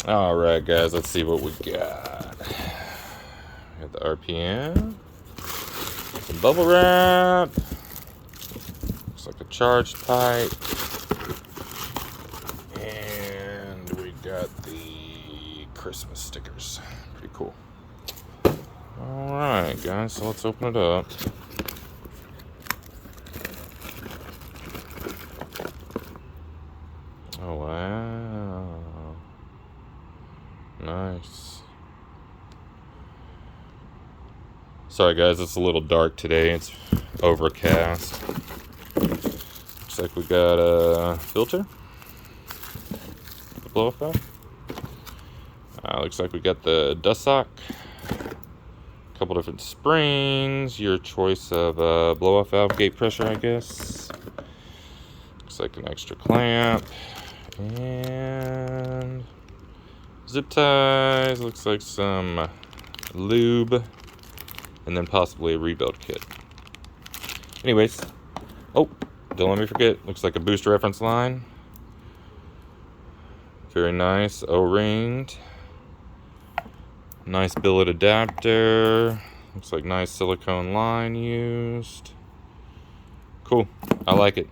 Alright guys, let's see what we got. We got the RPM, some bubble wrap, looks like a charged pipe, and we got the Christmas stickers. Pretty cool. Alright guys, so let's open it up. Oh wow. Nice. Sorry guys, it's a little dark today. It's overcast. Looks like we got a filter. The blow-off valve. Looks like we got the dust sock. A couple different springs. Your choice of blow-off valve gate pressure, I guess. Looks like an extra clamp. And zip ties. Looks like some lube. And then possibly a rebuild kit. Anyways. Oh, don't let me forget. Looks like a booster reference line. Very nice. O-ringed. Nice billet adapter. Looks like nice silicone line used. Cool. I like it.